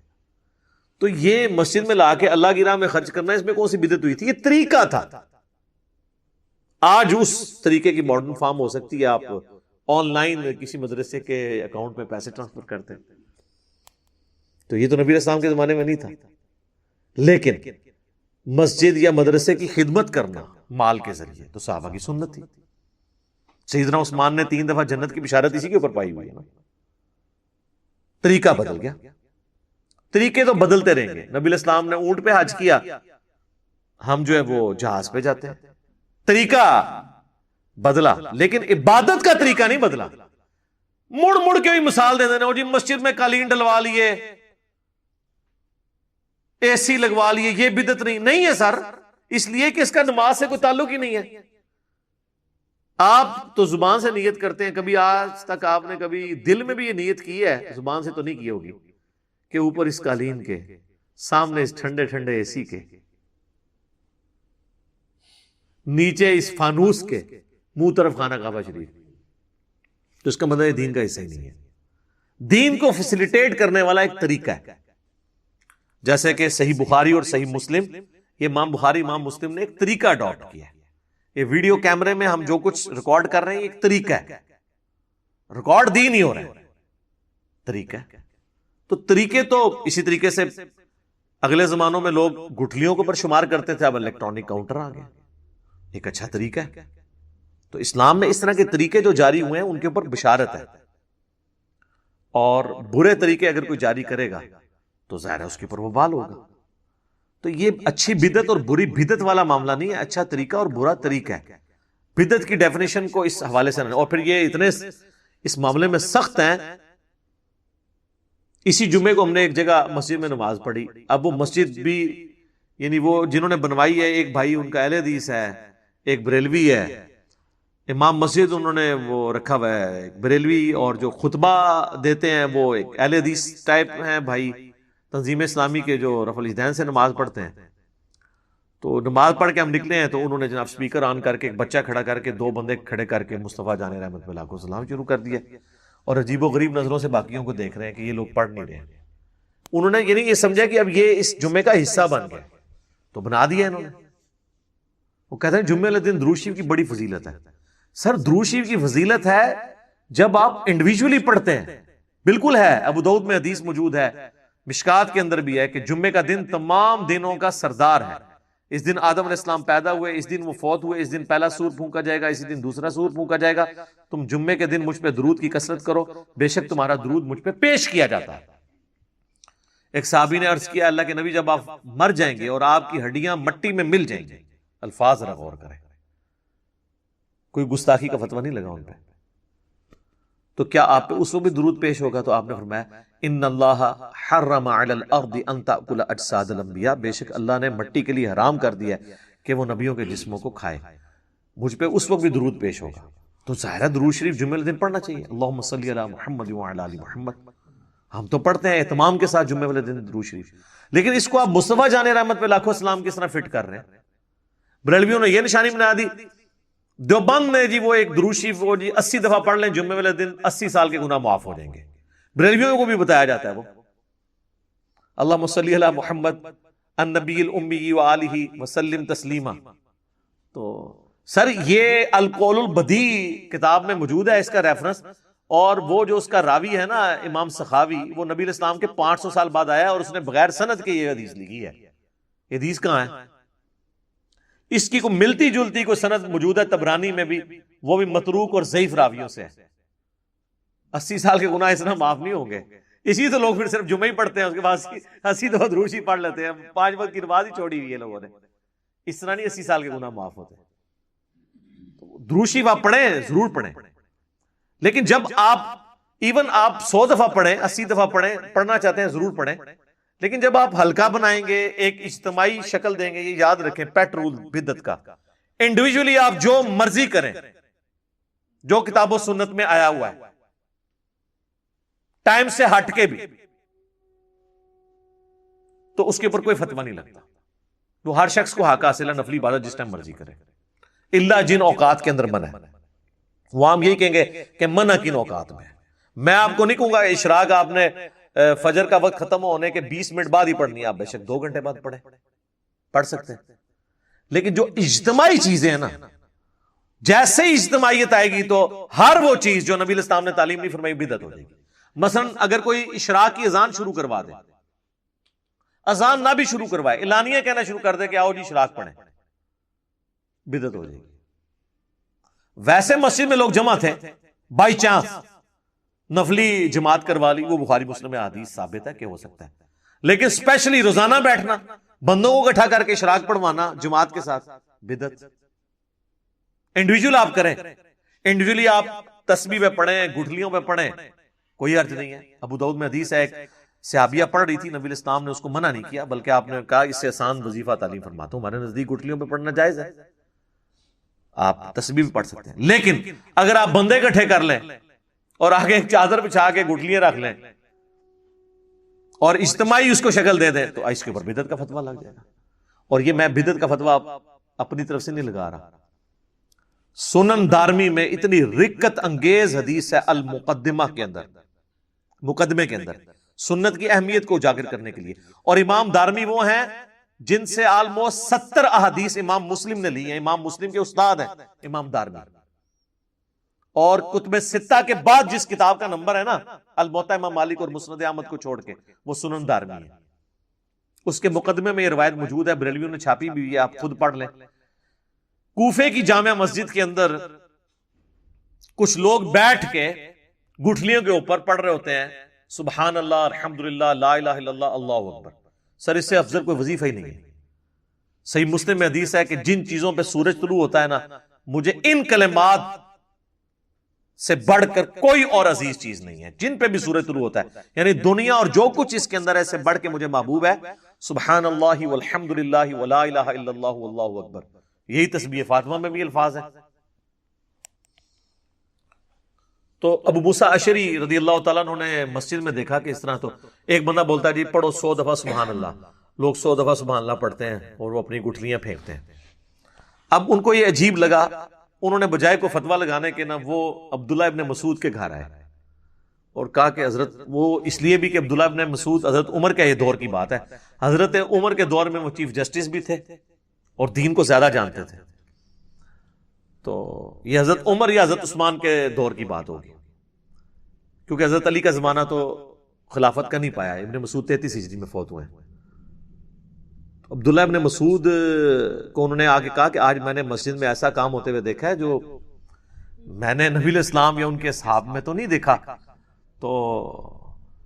تو یہ مسجد میں لا کے اللہ کی راہ میں خرچ کرنا، اس میں کون سی بدعت ہوئی تھی؟ یہ طریقہ تھا. آج اس طریقے کی ماڈرن فارم ہو سکتی ہے، آپ آن لائن کسی مدرسے کے اکاؤنٹ میں پیسے ٹرانسفر کرتے ہیں. تو یہ تو نبی علیہ السلام کے زمانے میں نہیں تھا. لیکن مسجد یا مدرسے کی خدمت کرنا مال کے ذریعے تو صحابہ کی سنت تھی. سیدنا عثمان نے 3 دفعہ جنت کی بشارت اسی کے اوپر پائی ہوئی ہے نا. طریقہ بدل گیا. طریقے تو بدلتے رہیں گے. نبی علیہ السلام نے اونٹ پہ حج کیا، ہم جو ہے وہ جہاز پہ جاتے ہیں. طریقہ بدلا لیکن عبادت کا طریقہ نہیں بدلا. مڑ مڑ کے بھی مثال دے دینا، جی مسجد میں قالین ڈلوا لیے، اے سی لگوا لیے، یہ بدعت نہیں ہے سر، اس لیے کہ اس کا نماز سے کوئی تعلق ہی نہیں ہے. آپ تو زبان سے نیت کرتے ہیں، کبھی آج تک آپ نے کبھی دل میں بھی یہ نیت کی ہے، زبان سے تو نہیں کی ہوگی، کہ اوپر اس قالین کے، سامنے اس ٹھنڈے ٹھنڈے اے سی کے، نیچے اس فانوس کے، منہ طرف خانہ کعبہ شریف. تو اس کا مطلب دین کا حصہ ہی نہیں ہے. دین کو فیسیلیٹیٹ کرنے والا ایک طریقہ ہے. جیسے کہ صحیح بخاری اور صحیح مسلم، یہ امام بخاری امام مسلم نے ایک طریقہ اڈاپٹ کیا ہے. یہ ویڈیو کیمرے میں ہم جو کچھ ریکارڈ کر رہے ہیں ایک طریقہ ہے، ریکارڈ دین نہیں ہو رہا ہے، طریقہ ہے. تو طریقے تو اسی طریقے سے اگلے زمانوں میں لوگ گٹھلیوں کے اوپر شمار کرتے تھے، اب الیکٹرانک کاؤنٹر آ گیا، ایک اچھا طریقہ ہے. تو اسلام میں اس طرح کے طریقے جو جاری ہوئے ہیں ان کے اوپر بشارت ہے، اور برے طریقے اگر کوئی جاری کرے گا تو ظاہر ہے اس کے اوپر وبال ہوگا. تو یہ اچھی بدعت اور بری بدعت والا معاملہ نہیں ہے، اچھا طریقہ اور برا طریقہ ہے. بدعت کی ڈیفینیشن کو اس حوالے سے، اور پھر یہ اتنے اس معاملے میں سخت ہیں. اسی جمعے کو ہم نے ایک جگہ مسجد میں نماز پڑھی. اب وہ مسجد بھی یعنی وہ جنہوں نے بنوائی ہے، ایک بھائی ان کا اہل حدیث ہے، ایک بریلوی ہے. امام مسجد انہوں نے وہ رکھا ہوا ہے ایک بریلوی، اور جو خطبہ دیتے ہیں وہ ایک اہل حدیث ٹائپ ہیں بھائی، تنظیم اسلامی کے جو رفع الیدین سے نماز پڑھتے ہیں. تو نماز پڑھ کے ہم نکلے ہیں تو انہوں نے جناب سپیکر آن کر کے ایک بچہ کھڑا کر کے 2 بندے کھڑے کر کے مصطفیٰ جان رحمت اللہ کو سلام شروع کر دیا، اور عجیب و غریب نظروں سے باقیوں کو دیکھ رہے ہیں کہ یہ لوگ پڑھ نہیں رہے ہیں. انہوں نے یعنی یہ سمجھا کہ اب یہ اس جمعے کا حصہ بن گیا، تو بنا دیا انہوں نے. وہ کہتے ہیں جمعے والے دن درود شریف کی بڑی فضیلت ہے. سر درود شریف کی فضیلت ہے جب آپ انڈیویجولی پڑھتے ہیں، بالکل ہے. ابو داؤد میں حدیث موجود ہے، مشکات کے اندر بھی ہے کہ جمعے کا دن تمام دنوں کا سردار ہے. اس دن آدم علیہ السلام پیدا ہوئے، اس دن وہ فوت ہوئے، اس دن پہلا سور پھونکا جائے گا، اسی دن دوسرا سور پھونکا جائے گا. تم جمعے کے دن مجھ پہ درود کی کثرت کرو، بے شک تمہارا درود مجھ پہ پیش کیا جاتا ہے. ایک صحابی نے عرض کیا، اللہ کے نبی جب آپ مر جائیں گے اور آپ کی ہڈیاں مٹی میں مل جائیں گی، الفاظ ذرا غور کریں، کوئی گستاخی کا فتویٰ نہیں لگا ان پہ، تو کیا آپ پہ اس وقت بھی درود پیش ہوگا؟ تو آپ نے فرمایا ان اللہ حرم علی الارض ان تاکل اجساد الانبیاء، بے شک اللہ نے مٹی کے لیے حرام کر دیا ہے کہ وہ نبیوں کے جسموں کو کھائے. مجھ پہ اس وقت بھی درود پیش ہوگا. تو ظاہر درود شریف جمعے والے دن پڑھنا چاہیے. اللہم صلی علی محمد وعلی آل محمد، ہم تو پڑھتے ہیں اہتمام کے ساتھ جمعے والے دن درود شریف، لیکن اس کو آپ مصطفیٰ جان رحمت پہ لاکھوں سلام کس طرح فٹ کر رہے ہیں؟ بریلویوں نے یہ نشانی بنا دی. دیوبند نے جی وہ ایک درود شریف وہ جی 80 دفعہ پڑھ لیں جمعے والے دن 80 سال کے گناہ معاف ہو جائیں گے. بریلویوں کو بھی بتایا جاتا ہے وہ اللہم صلی علی محمد النبی الامی وآلہ وسلم تسلیما. تو سر یہ القول البدی کتاب میں موجود ہے اس کا ریفرنس، اور وہ جو اس کا راوی ہے نا امام سخاوی، وہ نبی علیہ السلام کے 500 سال بعد آیا اور اس نے بغیر سند کے یہ حدیث لکھی ہے. یہ حدیث کہاں ہے؟ اس کی کوئی ملتی جلتی کوئی سند موجود ہے طبرانی میں بھی، وہ بھی متروک اور ضعیف راویوں سے ہے. 80 سال کے گناہ اس طرح معاف نہیں ہوں گے. اسی تو لوگ پھر صرف جمعہ ہی پڑھتے ہیں, اس کے بعد 80 دفعہ دروش ہی پڑھ لیتے ہیں, 5 وقت کی نماز ہی چھوڑی ہوئی ہے لوگوں نے. اس طرح نہیں 80 سال کے گناہ معاف ہوتے. دروشی آپ پڑھیں, ضرور پڑھیں, لیکن جب آپ 100 دفعہ پڑھیں, 80 دفعہ پڑھیں, پڑھنا چاہتے ہیں ضرور پڑھیں, لیکن جب آپ ہلکا بنائیں گے, ایک اجتماعی شکل دیں گے, یہ یاد رکھیں پیٹ رول بدعت کا. انڈیویجولی آپ جو مرضی کریں, جو کتاب و سنت میں آیا ہوا ہے, ٹائم سے ہٹ کے بھی, تو اس کے اوپر کوئی فتویٰ نہیں لگتا. تو ہر شخص کو حق حاصل ہے نفلی عبادت جس ٹائم مرضی کرے, اللہ جن اوقات کے اندر منع ہے. وہ ہم یہی کہیں گے کہ منع کن اوقات میں. میں آپ کو نہیں کہوں گا اشراق آپ نے فجر کا وقت ختم ہونے کے 20 منٹ بعد ہی پڑھنی ہے, آپ بے شک 2 گھنٹے بعد پڑھ سکتے ہیں. لیکن جو اجتماعی چیزیں ہیں نا, جیسے ہی اجتماعیت آئے گی تو ہر وہ چیز جو نبی علیہ السلام نے تعلیم نہیں فرمائی بدعت ہو جائے گی. مثلا اگر کوئی اشراق کی اذان شروع کروا دے, اذان نہ بھی شروع کروائے, اعلانیہ کہنا شروع کر دے کہ آؤ جی اشراق پڑھیں, بدعت ہو جائے گی. ویسے مسجد میں لوگ جمع تھے, بائی چانس نفلی جماعت کروا لی, وہ بخاری مسلم میں حدیث ثابت ہے کہ ہو سکتا ہے. لیکن اسپیشلی روزانہ بیٹھنا, بندوں کو اکٹھا کر کے اشراق پڑھوانا جماعت کے ساتھ, بدعت. انڈیویجول آپ کریں, انڈیویجولی آپ تسبیح پہ پڑھیں, گٹھلیوں پہ پڑھیں, کوئی حرج نہیں ہے. ابو داؤد میں حدیث ہے, ایک صحابیہ پڑھ رہی تھی, نبی علیہ السلام نے اس کو منع نہیں کیا, بلکہ آپ نے کہا اس سے آسان وظیفہ تعلیم فرماتا ہوں, ہمارے نزدیک گٹھلیوں پہ پڑھنا جائز ہے, آپ تسبیح بھی پڑھ سکتے ہیں. لیکن اگر آپ بندے اکٹھے کر لیں اور آگے ایک چادر بچھا کے گٹھلیاں رکھ لیں اور اجتماعی اس کو شکل دے دیں, تو اس کے اوپر بدعت کا فتویٰ لگ جائے گا. اور یہ میں بدعت کا فتویٰ اپنی طرف سے نہیں لگا رہا. سنن دارمی میں اتنی رکت انگیز حدیث ہے المقدمہ کے اندر, مقدمے کے اندر, سنت کی اہمیت کو اجاگر کرنے کے لیے. اور امام دارمی وہ ہیں جن سے آلموسٹ 70 احادیث امام مسلم نے لی ہیں. امام مسلم کے استاد ہیں امام دارمی, اور کتب ستہ کے بعد جس کتاب کا نمبر ہے نا, الموطا امام مالک اور مسند احمد کو چھوڑ کے, وہ سنن دارمی ہے. اس کے مقدمے میں یہ روایت موجود ہے, بریلویوں نے چھاپی بھی ہے, آپ خود پڑھ لیں. کوفے کی جامع مسجد کے اندر کچھ لوگ بیٹھ کے گٹھلیوں کے اوپر پڑھ رہے ہوتے ہیں, سبحان اللہ, الحمدللہ, لا الہ الا اللہ, اللہ اکبر. سر اس سے افضل کوئی وظیفہ ہی نہیں ہے. صحیح مسلم میں حدیث ہے کہ جن چیزوں پہ سورج طلوع ہوتا ہے نا, مجھے ان کلمات سے بڑھ کر کوئی اور عزیز چیز نہیں ہے. جن پہ بھی سورج طلوع ہوتا ہے, یعنی دنیا اور جو کچھ اس کے اندر ہے, سے بڑھ کے مجھے محبوب ہے سبحان اللہ والحمدللہ ولا الہ الا اللہ واللہ اکبر. یہی تسبیح فاطمہ میں بھی الفاظ ہیں. تو ابو موسیٰ اشعری رضی اللہ تعالیٰ عنہ نے مسجد میں دیکھا کہ اس طرح, تو ایک بندہ بولتا ہے جی پڑھو 100 دفعہ سبحان اللہ. لوگ 100 دفعہ سبحان اللہ پڑھتے ہیں اور وہ اپنی گٹھلیاں پھینکتے ہیں. اب ان کو یہ عجیب لگا, انہوں نے بجائے کو فتویٰ لگانے کے نا, وہ عبداللہ ابن مسعود کے گھر آئے اور کہا کہ حضرت, وہ اس لیے بھی کہ عبداللہ ابن مسعود حضرت عمر کا یہ دور کی بات ہے, حضرت عمر کے دور میں وہ چیف جسٹس بھی تھے اور دین کو زیادہ جانتے تھے. تو یہ حضرت عمر یا حضرت عثمان کے دور کی بات ہوگی, کیونکہ حضرت علی کا زمانہ تو خلافت کا نہیں پایا. ابن مسعود 33 ہجری میں فوت ہوئے ہیں. عبداللہ ابن مسعود کو انہوں نے آگے کہا کہ آج میں نے مسجد میں ایسا کام ہوتے ہوئے دیکھا ہے جو میں نے نبی علیہ السلام یا ان کے صحاب میں تو نہیں دیکھا. تو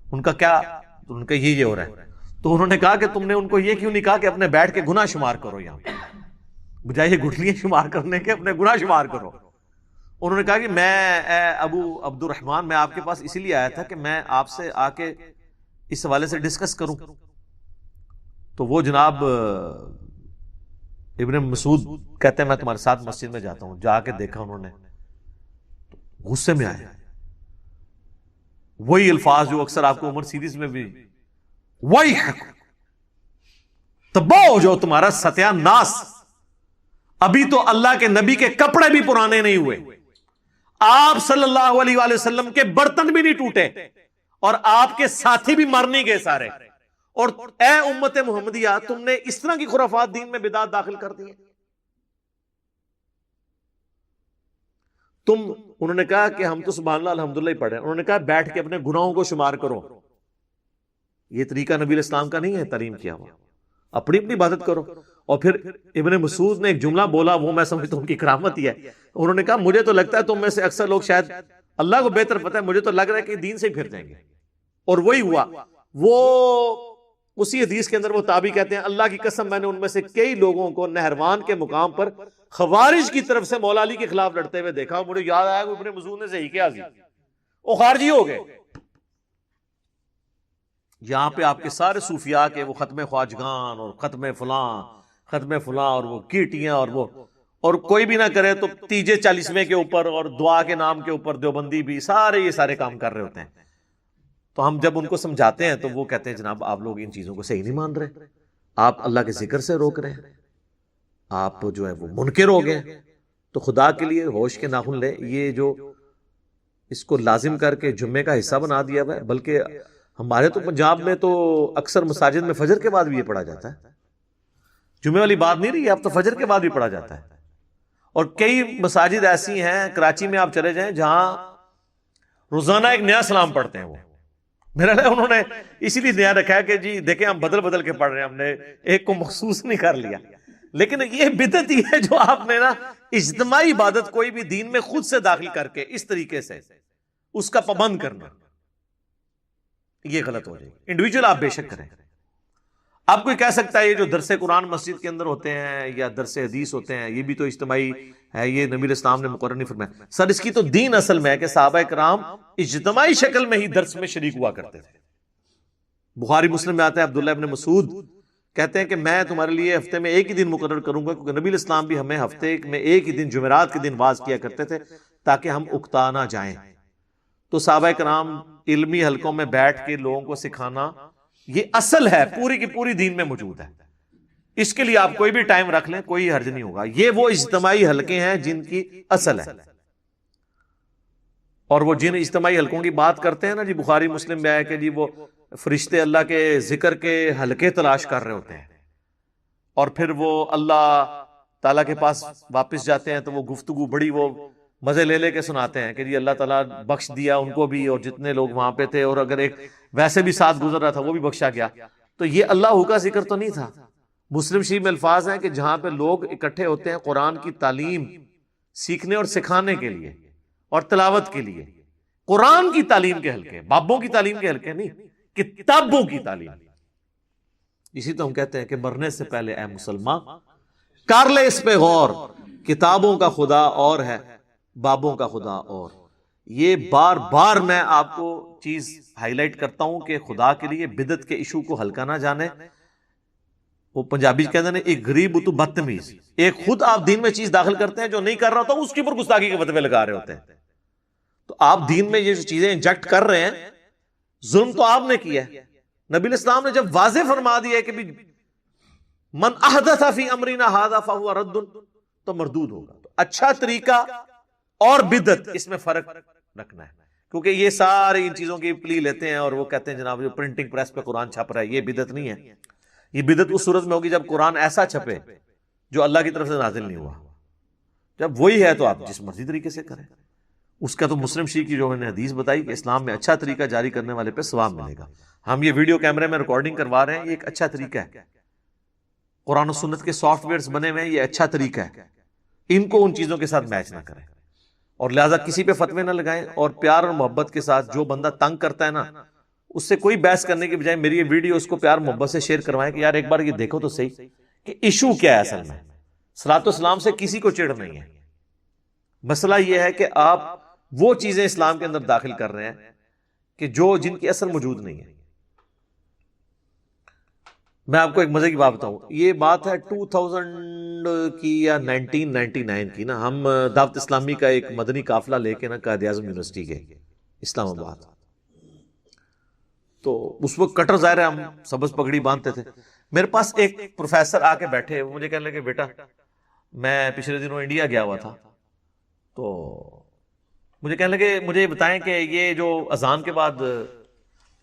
ان کا کیا, ان کا یہ ہو رہا ہے. تو انہوں نے کہا کہ تم نے ان کو یہ کیوں نہیں کہا کہ اپنے بیٹھ کے گناہ شمار کرو, یہاں بجائے یہ گٹھلیاں شمار کرنے کے اپنے گناہ شمار کرو. انہوں نے کہا کہ میں ابو عبد الرحمن, میں آپ کے پاس اسی لیے آیا تھا کہ میں آپ سے آ کے اس حوالے سے ڈسکس کروں. تو وہ جناب ابن مسعود کہتے ہیں میں تمہارے ساتھ مسجد میں جاتا ہوں. جا کے دیکھا انہوں نے, غصے میں آئے. وہی الفاظ جو اکثر آپ کو عمر سیریز میں بھی, وہی تباہ ہو جو تمہارا ستیہ ناس, ابھی تو اللہ کے نبی کے کپڑے بھی پرانے نہیں ہوئے, آپ صلی اللہ علیہ وآلہ وسلم کے برتن بھی نہیں ٹوٹے, اور آپ کے ساتھی بھی مر نہیں گئے سارے, اور اے امت محمدیہ تم نے اس طرح کی خرافات دین میں بدعات داخل کر دی ہیں. انہوں نے کہا کہ ہم تو سبحان اللہ الحمدللہ ہی پڑھے. انہوں نے کہا بیٹھ کے اپنے گناہوں کو شمار کرو, یہ طریقہ نبی علیہ السلام کا نہیں ہے تعلیم کیا ہوا, اپنی اپنی عبادت کرو. اور پھر ابن مسعود نے ایک جملہ بولا, وہ میں سمجھتا ہوں کی کرامت ہی ہے. انہوں نے کہا مجھے تو لگتا ہے تم میں سے اکثر لوگ شاید اللہ کو بہتر پتہ ہے، مجھے تو لگ رہا ہے کہ دین سے ہی پھر جائیں گے، اور وہی ہوا۔ وہ اسی حدیث کے اندر وہ تابعی کہتے ہیں اللہ کی قسم میں نے ان میں سے کئی لوگوں کو نہروان کے مقام پر خوارج کی طرف سے مولا علی کے خلاف لڑتے ہوئے دیکھا، مجھے یاد آیا کہ ابن مسعود نے صحیح کیا سی، وہ خارجی ہو گئے۔ یہاں پہ آپ کے سارے صوفیاء کے وہ ختم خواجگان اور ختم فلاں اور وہ کیٹیاں اور کوئی بھی نہ کرے تو تیجے 40ویں کے اوپر اور دعا کے نام کے اوپر دیوبندی بھی یہ سارے کام کر رہے ہوتے ہیں۔ تو ہم جب ان کو سمجھاتے ہیں تو وہ کہتے ہیں جناب آپ لوگ ان چیزوں کو صحیح نہیں مان رہے، آپ اللہ کے ذکر سے روک رہے ہیں، آپ جو ہے وہ منکر ہو گئے۔ تو خدا کے لیے ہوش کے ناخن لے، یہ جو اس کو لازم کر کے جمعے کا حصہ بنا دیا ہوا ہے، بلکہ ہمارے تو پنجاب میں تو اکثر مساجد میں فجر کے بعد بھی یہ پڑھا جاتا ہے، جمعے والی بات نہیں رہی، اب تو فجر کے بعد بھی پڑھا جاتا ہے۔ اور کئی مساجد ایسی ہیں کراچی میں آپ چلے جائیں جہاں روزانہ ایک نیا سلام پڑھتے ہیں، وہ میرا خیال انہوں نے اسی لیے نیا رکھا ہے کہ جی دیکھیں ہم بدل کے پڑھ رہے ہیں، ہم نے ایک کو مخصوص نہیں کر لیا۔ لیکن یہ بدعت ہی ہے جو آپ نے نا اجتماعی عبادت کوئی بھی دین میں خود سے داخل کر کے اس طریقے سے اس کا پابند کرنا، یہ غلط ہو جائے گی۔ انڈیویجول آپ بے شک کریں۔ آپ کوئی کہہ سکتا ہے یہ جو درس قرآن مسجد کے اندر ہوتے ہیں یا درس حدیث ہوتے ہیں یہ بھی تو اجتماعی ہے، یہ نبی علیہ السلام نے مقرر نہیں فرمایا۔ سر اس کی تو دین اصل میں ہے کہ صحابہ کرام اجتماعی شکل میں ہی درس میں شریک ہوا کرتے تھے۔ بخاری مسلم میں آتا ہے عبداللہ ابن مسعود کہتے ہیں کہ میں تمہارے لیے ہفتے میں ایک ہی دن مقرر کروں گا، کیونکہ نبی علیہ السلام بھی ہمیں ہفتے میں ایک ہی دن جمعرات کے دن واز کیا کرتے تھے تاکہ ہم اکتا نہ جائیں۔ تو صحابہ کرام علمی حلقوں میں بیٹھ کے لوگوں کو سکھانا یہ اصل ہے، پوری کی پوری دین میں موجود ہے۔ اس کے لیے آپ کوئی بھی ٹائم رکھ لیں، کوئی حرج نہیں ہوگا۔ یہ وہ اجتماعی حلقے ہیں جن کی اصل ہے، اور وہ جن اجتماعی حلقوں کی بات کرتے ہیں نا جی، بخاری مسلم میں ہے کہ جی وہ فرشتے اللہ کے ذکر کے حلقے تلاش کر رہے ہوتے ہیں، اور پھر وہ اللہ تعالیٰ کے پاس واپس جاتے ہیں تو وہ گفتگو بڑی وہ مزے لے کے سناتے ہیں کہ جی اللہ تعالیٰ بخش دیا ان کو بھی اور جتنے لوگ وہاں پہ تھے، اور اگر ایک ویسے بھی ساتھ گزر رہا تھا وہ بھی بخشا گیا۔ تو یہ اللہ کا ذکر تو نہیں تھا۔ مسلم شریف میں الفاظ ہیں کہ جہاں پہ لوگ اکٹھے ہوتے ہیں قرآن کی تعلیم سیکھنے اور سکھانے کے لیے اور تلاوت کے لیے، قرآن کی تعلیم کے حلقے، بابوں کی تعلیم کے حلقے نہیں، کتابوں کی تعلیم۔ اسی تو ہم کہتے ہیں کہ مرنے سے پہلے اے مسلمان کر لے اس پہ غور، کتابوں کا خدا اور ہے، بابوں کا خدا اور۔ یہ بار بار میں آپ کو چیز ہائی لائٹ کرتا ہوں کہ خدا کے لیے بدعت کے ایشو کو ہلکا نہ جانے۔ وہ پنجابی کہتے ہیں ایک غریب تو بدتمیز، ایک خود آپ دین میں چیز داخل کرتے ہیں جو نہیں کر رہا ہوتا اس کے اوپر گستاخی کے فتوے لگا رہے ہوتے ہیں۔ تو آپ دین میں یہ جو چیزیں انجیکٹ کر رہے ہیں، ظلم تو آپ نے کیا ہے۔ نبی علیہ السلام نے جب واضح فرما دیا ہے کہ من احدث فی امرنا ھذا فہو رد، تو مردود ہوگا۔ تو اچھا طریقہ اور بدعت اس میں فرق رکھنا ہے، کیونکہ یہ سارے ان چیزوں کی پلی لیتے ہیں اور وہ کہتے ہیں جناب جو پرنٹنگ پریس پہ قرآن چھپ رہا ہے یہ بدعت نہیں ہے۔ یہ بدعت اس صورت میں ہوگی جب قرآن ایسا چھپے جو اللہ کی طرف سے نازل نہیں ہوا۔ جب وہی ہے تو آپ جس مرضی طریقے سے کریں۔ اس کا تو مسلم شریف کی جو میں نے حدیث بتائی کہ اسلام میں اچھا طریقہ جاری کرنے والے پہ ثواب ملے گا۔ ہم یہ ویڈیو کیمرے میں ریکارڈنگ کروا رہے ہیں، یہ ایک اچھا طریقہ ہے۔ قرآن و سنت کے سافٹ ویئرز بنے ہوئے ہیں، یہ اچھا طریقہ ہے۔ ان کو ان چیزوں کے ساتھ میچ نہ کریں، اور لہٰذا کسی پہ فتوے نہ لگائیں، اور پیار اور محبت کے ساتھ جو بندہ تنگ کرتا ہے نا اس سے کوئی بحث کرنے کے بجائے میری یہ ویڈیو اس کو پیار محبت سے شیئر کروائیں کہ یار ایک بار یہ دیکھو تو صحیح کہ ایشو کیا ہے۔ اصل میں صلاۃ و سلام سے کسی کو چڑ نہیں ہے، مسئلہ یہ ہے کہ آپ وہ چیزیں اسلام کے اندر داخل کر رہے ہیں کہ جن کی اصل موجود نہیں ہے۔ میں آپ کو ایک مزے کی بات بتاؤں، یہ بات ہے 2000 کی یا 1999 کی نا، ہم دعوت اسلامی کا ایک مدنی قافلہ لے کے نا قائد اعظم یونیورسٹی گئے اسلام آباد۔ تو اس وقت کٹر ظاہر ہے ہم سبز پگڑی باندھتے تھے۔ میرے پاس ایک پروفیسر آ کے بیٹھے، وہ مجھے کہنے لگے بیٹا میں پچھلے دنوں انڈیا گیا ہوا تھا، تو مجھے کہنے لگے مجھے بتائیں کہ یہ جو اذان کے بعد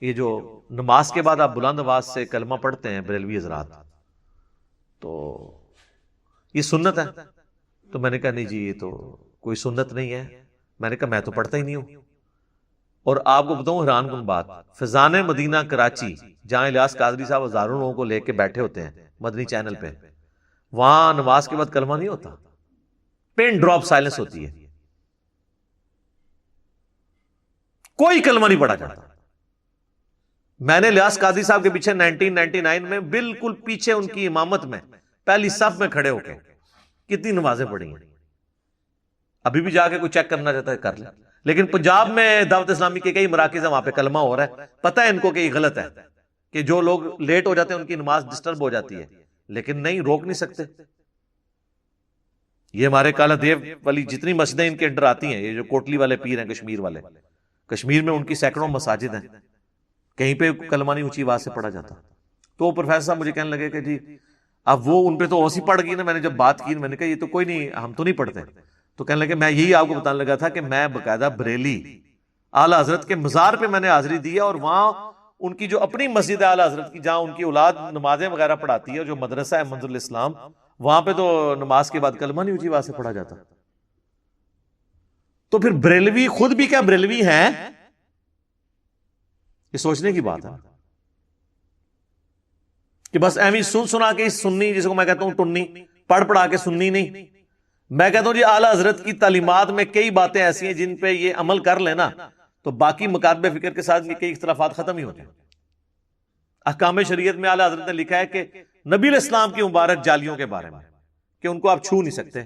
یہ جو نماز کے بعد آپ بلند آواز سے کلمہ پڑھتے ہیں بریلوی حضرات، تو یہ سنت ہے؟ تو میں نے کہا نہیں جی یہ تو کوئی سنت نہیں ہے۔ میں نے کہا میں تو پڑھتا ہی نہیں ہوں۔ اور آپ کو بتاؤں حیران کن بات، فیضان مدینہ کراچی جہاں الیاس قادری صاحب ہزاروں لوگوں کو لے کے بیٹھے ہوتے ہیں مدنی چینل پہ، وہاں نماز کے بعد کلمہ نہیں ہوتا، پن ڈراپ سائلنس ہوتی ہے۔ کوئی کلمہ نہیں پڑھا جاتا. میں نے الیاس قادری صاحب کے پیچھے 1999 میں بالکل پیچھے ان کی امامت میں پہلی صف میں کھڑے ہو کے کتنی نمازیں پڑھی ہیں. ابھی بھی جا کے کوئی چیک کرنا چاہتا ہے کر لیں. لیکن پنجاب میں دعوت اسلامی کے کئی مراکز ہیں، وہاں پہ کلمہ ہو رہا ہے، پتہ ہے ان کو کہ یہ غلط ہے، کہ جو لوگ لیٹ ہو جاتے ہیں ان کی نماز ڈسٹرب ہو جاتی ہے، لیکن نہیں، روک نہیں سکتے. یہ ہمارے کالا دیو والی جتنی مسجدیں ان کے انڈر آتی ہیں، یہ جو کوٹلی والے پیر ہیں کشمیر والے، کشمیر میں ان کی سینکڑوں مساجد ہیں، کہیں پہ کلمہ نہیں اونچی آواز سے پڑھا جاتا. تو پروفیسر صاحب مجھے کہنے لگے کہ جی اب وہ ان پہ تو اوسی پڑ گئی نا. میں نے جب بات کی میں نے کہا یہ تو کوئی نہیں، ہم تو نہیں پڑھتے. تو کہنے لگے میں یہی آپ کو بتانے لگا تھا کہ میں باقاعدہ بریلی اعلیٰ حضرت کے مزار پہ میں نے حاضری دی ہے، اور وہاں ان کی جو اپنی مسجد ہے اعلیٰ حضرت کی، جہاں ان کی اولاد نمازیں وغیرہ پڑھاتی ہے، جو مدرسہ ہے منظر الاسلام، وہاں پہ تو نماز کے بعد کلمہ نہیں اونچی آواز سے پڑھا جاتا. تو پھر بریلوی خود بھی کیا بریلوی ہیں؟ یہ سوچنے کی بات ہے کہ بس ایویں سن سنا کے سنی، جس کو میں کہتا ہوں ٹنی، پڑھ پڑھا کے سننی نہیں. میں کہتا ہوں جی اعلیٰ حضرت کی تعلیمات میں کئی باتیں ایسی ہیں جن پہ یہ عمل کر لینا تو باقی مکاتب فکر کے ساتھ یہ کئی اختلافات ختم ہی ہوتے ہیں. احکام شریعت میں اعلیٰ حضرت نے لکھا ہے کہ نبی علیہ السلام کی مبارک جالیوں کے بارے میں کہ ان کو آپ چھو نہیں سکتے.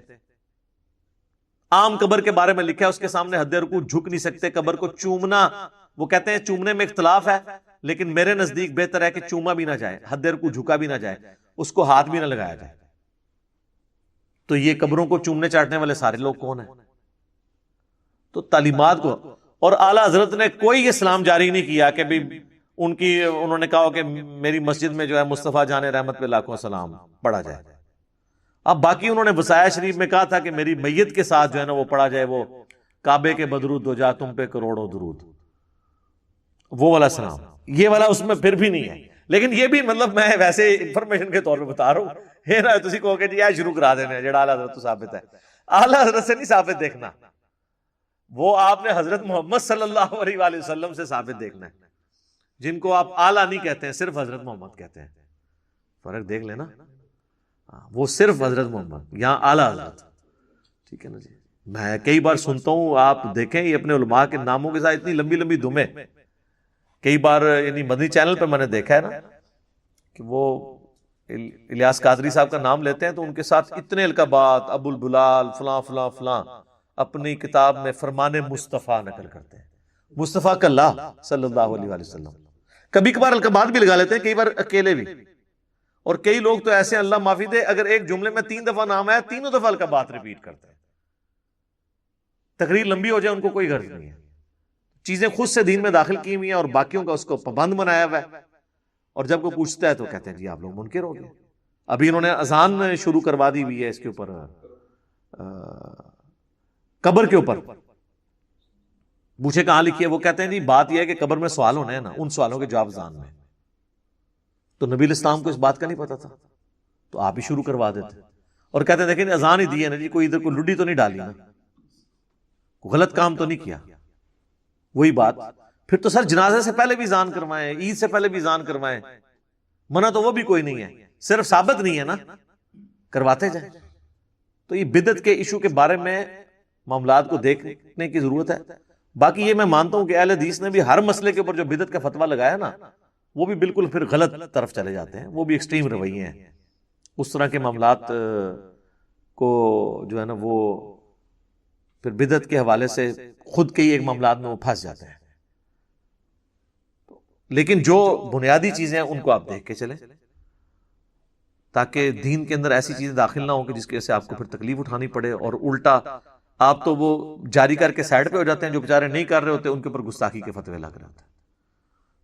عام قبر کے بارے میں لکھا ہے اس کے سامنے حد رکوع جھک نہیں سکتے. قبر کو چومنا، وہ کہتے ہیں چومنے میں اختلاف ہے، لیکن میرے نزدیک بہتر ہے کہ چوما بھی نہ جائے، حد رکوع جھکا بھی نہ جائے، اس کو ہاتھ بھی نہ لگایا جائے. تو یہ قبروں کو چومنے چاٹنے والے سارے لوگ کون ہیں؟ تو تعلیمات کو، اور اعلیٰ حضرت نے کوئی اسلام جاری نہیں کیا کہ بھی انہوں نے کہا کہ میری مسجد میں جو ہے مصطفیٰ جان رحمت پہ لاکھوں سلام پڑھا جائے. اب باقی انہوں نے وصایا شریف میں کہا تھا کہ میری میت کے ساتھ جو ہے نا وہ پڑھا جائے، وہ کعبے کے بدرود دو جا تم پہ کروڑوں درود، وہ والا سلام. یہ والا اس میں پھر بھی نہیں ہے. لیکن یہ بھی مطلب میں ویسے انفارمیشن کے طور پہ بتا رہا ہوں، ہے نا تسی کہو کہ جی یہ شروع کرا دینا جڑا اعلیٰ حضرت تو ثابت ہے. اعلیٰ حضرت سے نہیں ثابت دیکھنا، وہ آپ نے حضرت محمد صلی اللہ علیہ وآلہ وسلم سے ثابت دیکھنا ہے، جن کو آپ اعلیٰ نہیں کہتے ہیں، صرف حضرت محمد کہتے ہیں. فرق دیکھ لینا، وہ صرف حضرت محمد، یہاں اعلیٰ حضرت. ٹھیک ہے نا جی. میں کئی بار سنتا ہوں، آپ دیکھیں یہ اپنے علماء کے ناموں کے ساتھ اتنی لمبی لمبی دمیں، کئی بار یعنی مدنی چینل پہ میں نے دیکھا ہے نا کہ وہ الیاس قادری صاحب کا نام لیتے ہیں تو ان کے ساتھ اتنے القابات، ابو البلال فلاں فلاں فلاں، اپنی کتاب میں فرمان مصطفیٰ نقل کرتے ہیں، مصطفیٰ کلّہ صلی اللہ علیہ وآلہ وسلم. کبھی کبھار القابات بھی لگا لیتے ہیں، کئی بار اکیلے بھی. اور کئی لوگ تو ایسے اللہ معافی دے، اگر ایک جملے میں 3 دفعہ نام آیا 3 دفعہ القابات ریپیٹ کرتے ہیں. تقریر لمبی ہو جائے ان کو کوئی غرض نہیں ہے. چیزیں خود سے دین میں داخل کی ہوئی ہیں اور باقیوں کا اس کو پابند بنایا ہوا ہے، اور جب کوئی پوچھتا ہے تو کہتے ہیں جی آپ لوگ منکر ہو گئے. ابھی انہوں نے اذان شروع کروا دی ہوئی ہے اس کے اوپر، قبر کے اوپر. پوچھے کہاں لکھی ہے، وہ کہتے ہیں جی بات یہ ہے کہ قبر میں سوال ہونے ہیں نا، ان سوالوں کے جواب اذان میں. تو نبی علیہ السلام کو اس بات کا نہیں پتا تھا تو آپ ہی شروع کروا دیتے، اور کہتے ہیں دیکھیں اذان ہی دی ہے نا جی، کوئی ادھر کوئی لڈی تو نہیں ڈالی نا، غلط کام تو نہیں کیا. وہی بات پھر تو سر جنازے سے پہلے بھی اذان کروائیں، عید سے پہلے بھی اذان کروائیں، منع تو وہ بھی کوئی نہیں ہے، صرف ثابت نہیں ہے نا، کرواتے جائیں. تو یہ بدعت کے ایشو کے بارے میں معاملات کو دیکھنے کی ضرورت ہے. باقی یہ میں مانتا ہوں کہ اہل حدیث نے بھی ہر مسئلے کے اوپر جو بدعت کا فتویٰ لگایا نا، وہ بھی بالکل پھر غلط طرف چلے جاتے ہیں، وہ بھی ایکسٹریم رویے ہیں. اس طرح کے معاملات کو جو ہے نا وہ پھر بدعت کے حوالے سے خود کے ہی ایک معاملات میں وہ پھنس جاتے ہیں. لیکن جو بنیادی چیزیں ہیں ان کو آپ دیکھ کے چلیں، تاکہ دین کے اندر ایسی چیزیں داخل نہ ہوں کہ جس کی وجہ سے آپ کو پھر تکلیف اٹھانی پڑے، اور الٹا آپ تو وہ جاری کر کے سائڈ پہ ہو جاتے ہیں، جو بیچارے نہیں کر رہے ہوتے ان کے اوپر گستاخی کے فتوے لگ رہے ہوتے ہیں.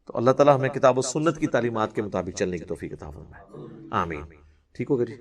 تو اللہ تعالیٰ ہمیں کتاب و سنت کی تعلیمات کے مطابق چلنے کی توفیق عطا فرمائے. آمین. ٹھیک ہوگا جی.